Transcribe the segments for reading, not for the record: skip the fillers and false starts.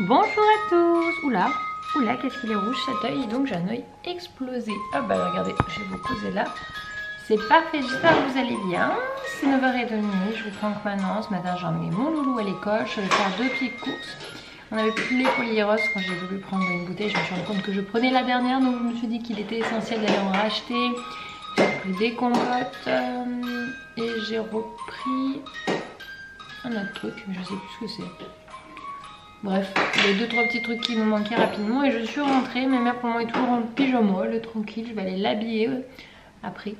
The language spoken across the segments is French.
Bonjour à tous. Oula, oula, qu'est-ce qu'il est rouge cet œil. Donc j'ai un œil explosé. Ah bah regardez, j'ai vos posé là. C'est parfait, j'espère que vous allez bien. C'est 9h30, je vous prends que maintenant. Ce matin j'ai emmené mon loulou à l'école. Je vais faire 2 petites courses. On avait plus les polyros quand j'ai voulu prendre une bouteille. Je me suis rendu compte que je prenais la dernière. Donc je me suis dit qu'il était essentiel d'aller en racheter. J'ai pris des compotes. Et j'ai repris un autre truc. Mais je sais plus ce que c'est. Bref, il y a 2-3 petits trucs qui nous manquaient rapidement et je suis rentrée. Ma mère pour moi est toujours en pyjama, elle est tranquille, je vais aller l'habiller après.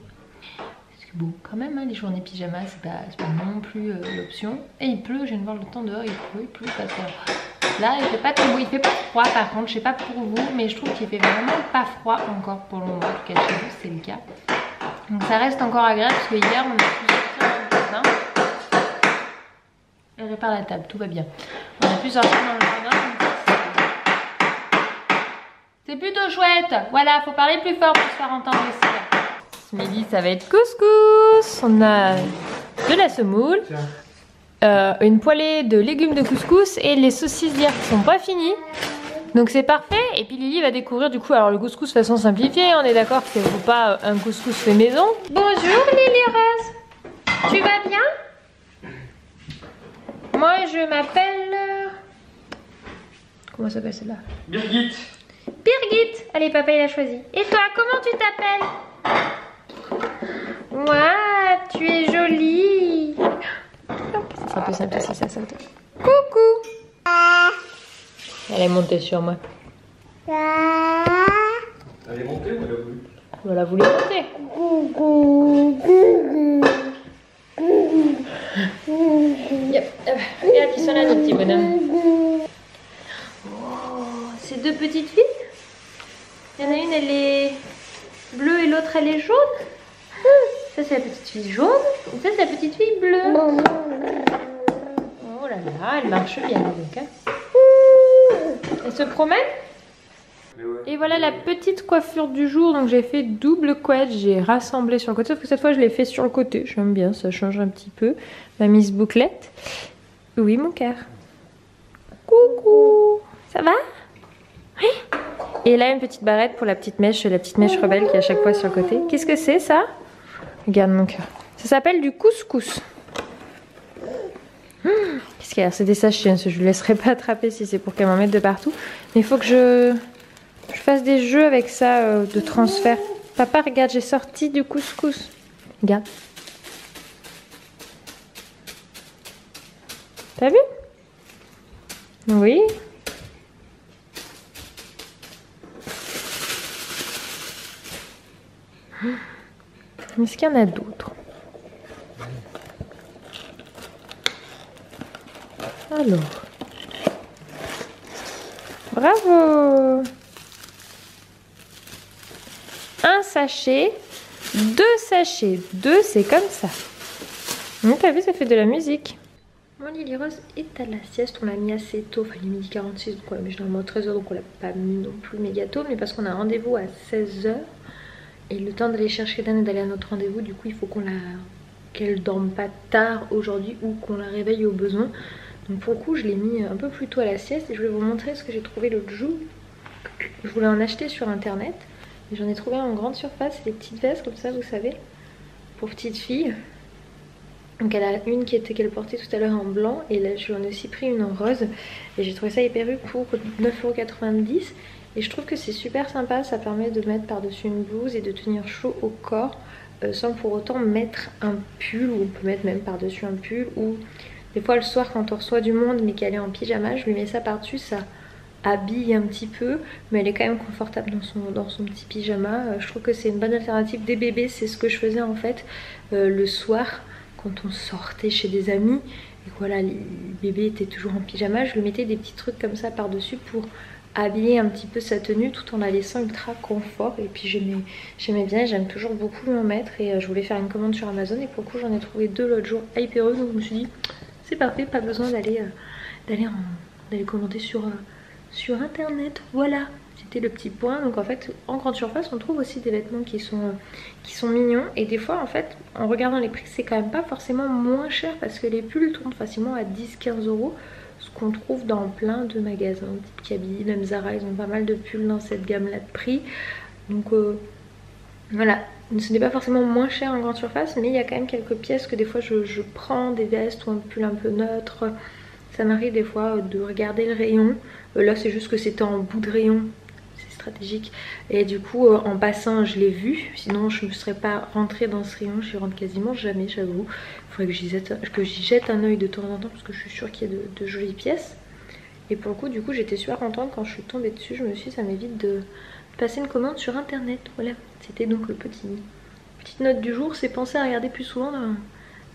Parce que bon, quand même, hein, les journées pyjama, c'est pas non plus l'option. Et il pleut, je viens de voir le temps dehors, il pleut pas tard. Là, il fait pas trop beau, il fait pas froid par contre, je sais pas pour vous, mais je trouve qu'il fait vraiment pas froid encore pour le moment. En tout cas, chez vous, c'est le cas. Donc ça reste encore agréable parce que hier, on a pu sortir dans le jardin. Elle répare la table, tout va bien. On a pu sortir dans le jardin. C'est plutôt chouette. Voilà, faut parler plus fort pour se faire entendre ici. Ce midi, ça va être couscous. On a de la semoule, une poêlée de légumes de couscous et les saucisses d'hier qui sont pas finies. Donc c'est parfait. Et puis Lily va découvrir du coup alors le couscous façon simplifiée. On est d'accord qu'il ne faut pas un couscous fait maison. Bonjour Lily Rose. Tu vas bien? Moi je m'appelle... Comment s'appelle celle-là? Birgit. Birgit. Allez papa il a choisi. Et toi comment tu t'appelles? Ouah, tu es jolie. Ça sera plus simple si ça saute. Coucou. Elle est montée sur moi. Elle est montée ou elle a voulu? Voilà, vous les montez. Yep. Regarde, ils sont là nos petits bonhommes. Oh, c'est 2 petites filles. Il y en a une, elle est bleue et l'autre, elle est jaune. Ça, c'est la petite fille jaune. Et ça, c'est la petite fille bleue. Oh là là, elle marche bien donc. Hein. Elle se promène. Et voilà la petite coiffure du jour. Donc j'ai fait double couette, j'ai rassemblé sur le côté. Sauf que cette fois je l'ai fait sur le côté. J'aime bien, ça change un petit peu. Ma Miss Bouclette. Oui mon cœur. Coucou. Ça va? Oui. Et là une petite barrette pour la petite mèche rebelle qui est à chaque fois sur le côté. Qu'est-ce que c'est ça? Regarde mon cœur. Ça s'appelle du couscous. Qu'est-ce qu'il y a? C'est des sachets, hein. Je ne laisserai pas attraper si c'est pour qu'elle m'en mette de partout. Mais il faut que je fasse des jeux avec ça de transfert. Papa, regarde, j'ai sorti du couscous. Regarde. T'as vu? Oui. Est-ce qu'il y en a d'autres? Alors. Bravo! Un sachet, 2 sachets. 2, c'est comme ça. Donc, t'as vu, ça fait de la musique. Mon Lily Rose est à la sieste. On l'a mis assez tôt. Enfin, il est midi 46, donc on l'a mis généralement à 13h. Donc, on l'a pas mis non plus méga tôt. Mais parce qu'on a un rendez-vous à 16h. Et le temps d'aller chercher Dan et d'aller à notre rendez-vous, du coup, il faut qu'elle dorme pas tard aujourd'hui ou qu'on la réveille au besoin. Donc pour le coup je l'ai mis un peu plus tôt à la sieste et je vais vous montrer ce que j'ai trouvé l'autre jour. Je voulais en acheter sur internet et j'en ai trouvé en grande surface, des petites vestes comme ça vous savez, pour petites filles. Donc elle a une qu'elle portait tout à l'heure en blanc et là j'en ai aussi pris une en rose et j'ai trouvé ça hyper vu pour 9,90 € et je trouve que c'est super sympa, ça permet de mettre par dessus une blouse et de tenir chaud au corps sans pour autant mettre un pull, ou on peut mettre même par dessus un pull, ou des fois le soir quand on reçoit du monde mais qu'elle est en pyjama, je lui mets ça par dessus, ça habille un petit peu mais elle est quand même confortable dans son petit pyjama. Je trouve que c'est une bonne alternative des bébés, c'est ce que je faisais en fait le soir quand on sortait chez des amis et voilà les bébés étaient toujours en pyjama, je lui mettais des petits trucs comme ça par dessus pour habiller un petit peu sa tenue tout en la laissant ultra confort. Et puis j'aimais bien, j'aime toujours beaucoup m'en mettre et je voulais faire une commande sur Amazon et pour le coup j'en ai trouvé 2 l'autre jour hyper heureux, donc je me suis dit c'est parfait, pas besoin d'aller commander sur internet. Voilà, c'était le petit point. Donc en fait en grande surface on trouve aussi des vêtements qui sont mignons et des fois en fait en regardant les prix c'est quand même pas forcément moins cher parce que les pulls tournent facilement à 10-15 €, ce qu'on trouve dans plein de magasins, type Kaby, même Zara, ils ont pas mal de pulls dans cette gamme là de prix. Donc voilà, ce n'est pas forcément moins cher en grande surface, mais il y a quand même quelques pièces que des fois je prends, des vestes ou un pull un peu neutre. Ça m'arrive des fois de regarder le rayon. Là c'est juste que c'était en bout de rayon, c'est stratégique. Et du coup en passant je l'ai vu, sinon je ne me serais pas rentrée dans ce rayon, j'y rentre quasiment jamais j'avoue. Il faudrait que j'y jette un oeil de temps en temps parce que je suis sûre qu'il y a de jolies pièces. Et pour le coup du coup j'étais super contente quand je suis tombée dessus, je me suis dit ça m'évite de passer une commande sur internet. Voilà, c'était donc le petite note du jour, c'est penser à regarder plus souvent dans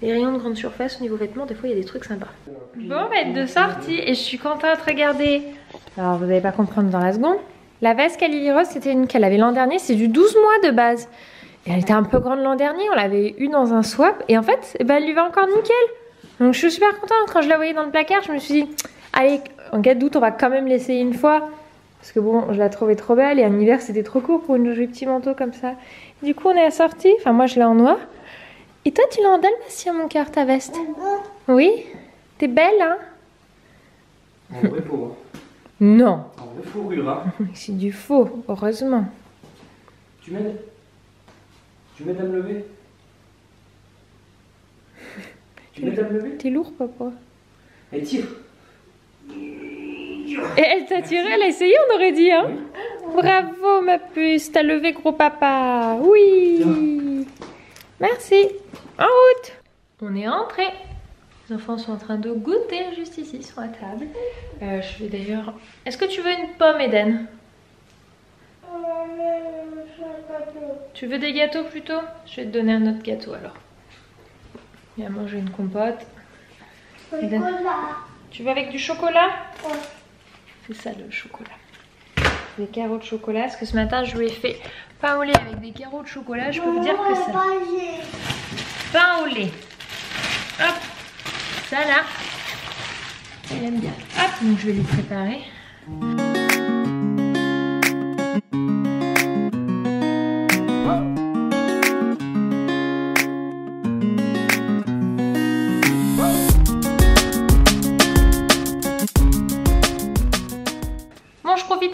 les rayons de grande surface au niveau vêtements, des fois il y a des trucs sympas. Bon, on va être de sortie et je suis contente, regardez. Alors vous n'allez pas comprendre dans la seconde. La veste qu'à Lily Rose, c'était une qu'elle avait l'an dernier, c'est du 12 mois de base. Et elle était un peu grande l'an dernier, on l'avait eu dans un swap et en fait, eh ben, elle lui va encore nickel. Donc je suis super contente, quand je la voyais dans le placard, je me suis dit, allez, en cas de doute, on va quand même l'essayer une fois. Parce que bon, je la trouvais trop belle et en hiver c'était trop court pour une jolie petit manteau comme ça. Du coup on est assortis, enfin moi je l'ai en noir. Et toi tu l'as en dalmatien mon cœur, ta veste? Oui? T'es belle hein? En vrai faux. Non. En vrai fourrure hein. C'est du faux, heureusement. Tu m'aides? Tu m'aides à me lever? Tu m'aides à me lever? T'es lourd papa. Elle tire. Et elle t'a tiré, elle a essayé on aurait dit hein? Oui. Bravo ma puce, t'as levé gros papa. Oui. Tiens. Merci. En route. On est rentrés. Les enfants sont en train de goûter juste ici sur la table. Je vais d'ailleurs... Est-ce que tu veux une pomme Eden? Tu veux des gâteaux plutôt? Je vais te donner un autre gâteau alors. Et à manger une compote. Eden. Tu veux avec du chocolat? Ouais. C'est ça le chocolat. Des carreaux de chocolat. Parce que ce matin je lui ai fait pain au lait avec des carreaux de chocolat. Je peux vous dire que ça... Pain au lait. Hop. Ça là. Il aime bien. Hop. Donc je vais lui préparer.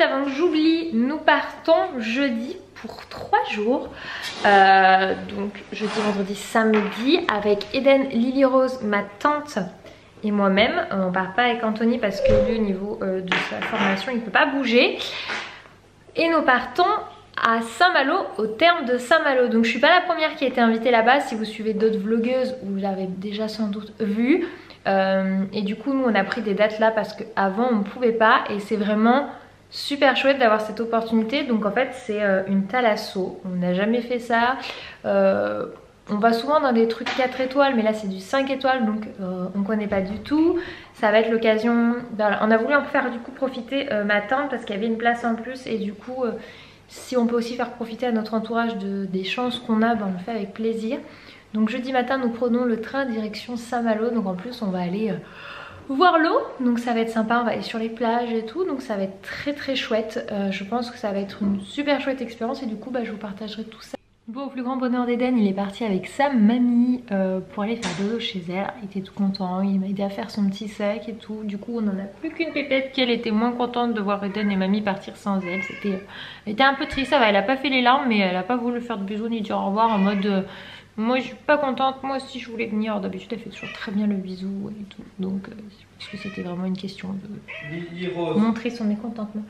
Avant que j'oublie, nous partons jeudi pour 3 jours. Donc jeudi, vendredi, samedi avec Eden, Lily Rose, ma tante et moi-même. On part pas avec Anthony parce que lui au niveau de sa formation il ne peut pas bouger. Et nous partons à Saint-Malo, au terme de Saint-Malo. Donc je suis pas la première qui a été invitée là-bas. Si vous suivez d'autres vlogueuses, vous l'avez déjà sans doute vu. Et du coup nous on a pris des dates là parce qu'avant on ne pouvait pas. Et c'est vraiment... super chouette d'avoir cette opportunité. Donc en fait c'est une thalasso. On n'a jamais fait ça. On va souvent dans des trucs 4 étoiles, mais là c'est du 5 étoiles, donc on connaît pas du tout. Ça va être l'occasion. On a voulu en faire du coup profiter ma tante parce qu'il y avait une place en plus. Et du coup si on peut aussi faire profiter à notre entourage des chances qu'on a, ben, on le fait avec plaisir. Donc jeudi matin nous prenons le train direction Saint-Malo. Donc en plus on va aller... voir l'eau, donc ça va être sympa, on va aller sur les plages et tout, donc ça va être très chouette. Je pense que ça va être une super chouette expérience et du coup bah, je vous partagerai tout ça. Bon, au plus grand bonheur d'Eden, il est parti avec sa mamie pour aller faire dodo chez elle. Il était tout content, il m'a aidé à faire son petit sac et tout. Du coup on n'en a plus qu'une pépette qu'elle était moins contente de voir Eden et mamie partir sans elle. Elle était un peu triste, ça va, elle a pas fait les larmes mais elle a pas voulu faire de bisous ni dire au revoir en mode... moi je suis pas contente, moi aussi je voulais venir. D'habitude elle fait toujours très bien le bisou et tout. Donc je pense que c'était vraiment une question de montrer son mécontentement.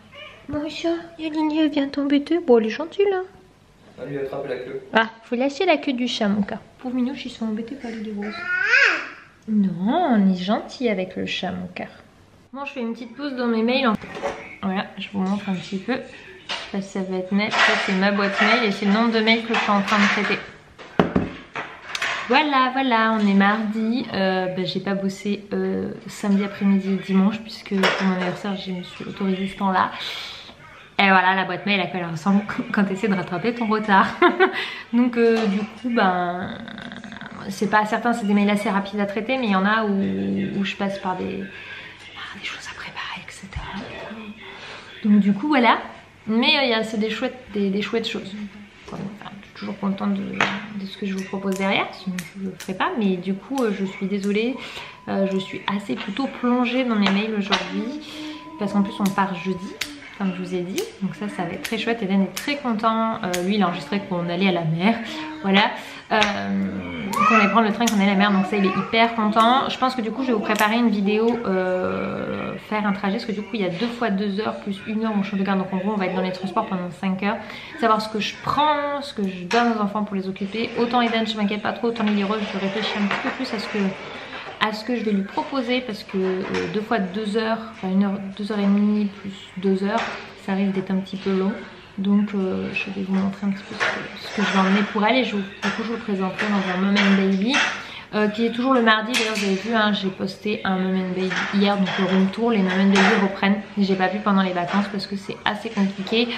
Mon chat, Yaline vient t'embêter. Bon elle est gentille là. On lui attraper la queue. Ah, faut lâcher la queue du chat mon cœur. Pauvre minouche, ils sont embêtés par les roses. Non, on est gentil avec le chat mon cœur. Bon, je fais une petite pause dans mes mails. Voilà, je vous montre un petit peu. Je sais pas si ça va être net. Ça c'est ma boîte mail et c'est le nombre de mails que je suis en train de traiter. Voilà, on est mardi. J'ai pas bossé samedi après-midi et dimanche puisque pour mon anniversaire je me suis autorisée ce temps-là. Et voilà, la boîte mail à quoi elle ressemble quand tu essaies de rattraper ton retard. Donc du coup, ben, c'est pas certain, c'est des mails assez rapides à traiter, mais il y en a où je passe par des choses à préparer, etc. Donc du coup, voilà. Mais c'est des chouettes choses. Enfin, suis toujours contente de ce que je vous propose derrière, sinon je ne le ferai pas. Mais du coup je suis désolée, je suis assez plutôt plongée dans mes mails aujourd'hui. Parce qu'en plus on part jeudi, comme je vous ai dit. Donc ça va être très chouette. Eden est très content. Lui il a enregistré qu'on allait à la mer. Voilà. Qu'on allait prendre le train, qu'on allait à la mer. Donc ça il est hyper content. Je pense que du coup je vais vous préparer une vidéo, faire un trajet. Parce que du coup il y a 2 fois 2 heures plus 1 heure mon chien de garde. Donc en gros on va être dans les transports pendant 5 heures. Savoir ce que je prends, ce que je donne aux enfants pour les occuper. Autant Eden je m'inquiète pas trop. Autant Lily Rose je réfléchis un petit peu plus à ce que je vais lui proposer, parce que 2 fois 2 heures, enfin 1 heure, 2 heures et demie plus 2 heures, ça risque d'être un petit peu long. Donc je vais vous montrer un petit peu ce que je vais emmener pour elle. Et du coup je vous le présenterai dans un Mom and Baby qui est toujours le mardi. D'ailleurs vous avez vu, hein, j'ai posté un Mom and Baby hier, donc le room tour. Les Mom and Baby reprennent. J'ai pas pu pendant les vacances parce que c'est assez compliqué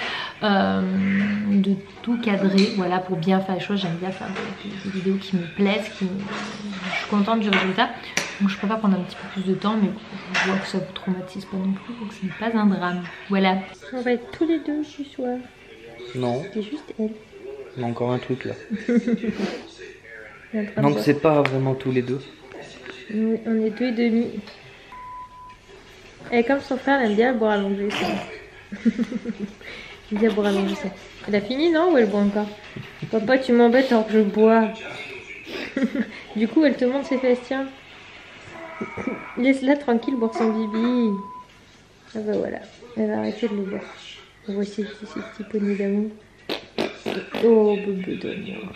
de tout cadrer, voilà, pour bien faire les choses. J'aime bien faire des vidéos qui me plaisent, je suis contente du résultat. Donc je préfère prendre un petit peu plus de temps, mais je vois que ça vous traumatise pas non plus, donc ce n'est pas un drame. Voilà. On va être tous les deux ce soir. Non. C'est juste elle. Il y a encore un truc là. Donc c'est pas vraiment tous les deux. On est 2 et demi. Et comme son frère, elle aime bien boire allongé ça. Elle aime bien boire allongé ça. Elle a fini non, ou elle boit encore? Papa tu m'embêtes alors que je bois. Du coup elle te montre ses fesses, tiens. Laisse-la tranquille boire son bibi. Ah bah voilà, elle va arrêter de le boire. Voici ces petits poneys d'amour. Oh bébé d'amour,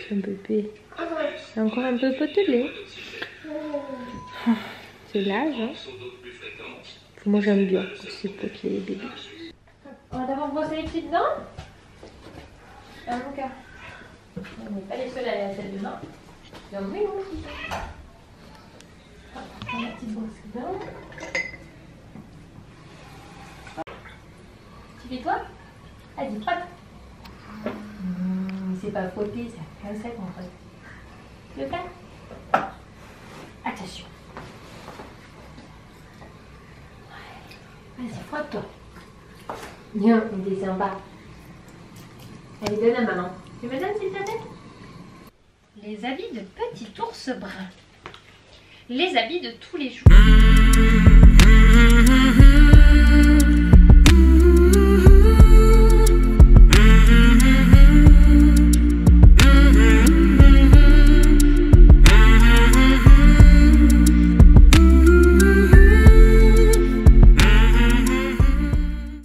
c'est un bébé. C'est encore un peu potelé. C'est l'âge, hein. Moi j'aime bien quand c'est potelé bébé. On va d'abord brosser les petites dents. Ah mon cœur. On n'est pas les seuls à aller à la salle de bain. Oui, moi aussi. La petite brosse de dents. Tu fais toi? Vas-y, frotte. C'est pas frotter, c'est un sec en fait. Tu veux faire? Attention. Vas-y, frotte-toi. Viens, il est sympa. Allez, donne à maman. Tu me donnes s'il te plaît? Les habits de petit ours brun. Les habits de tous les jours.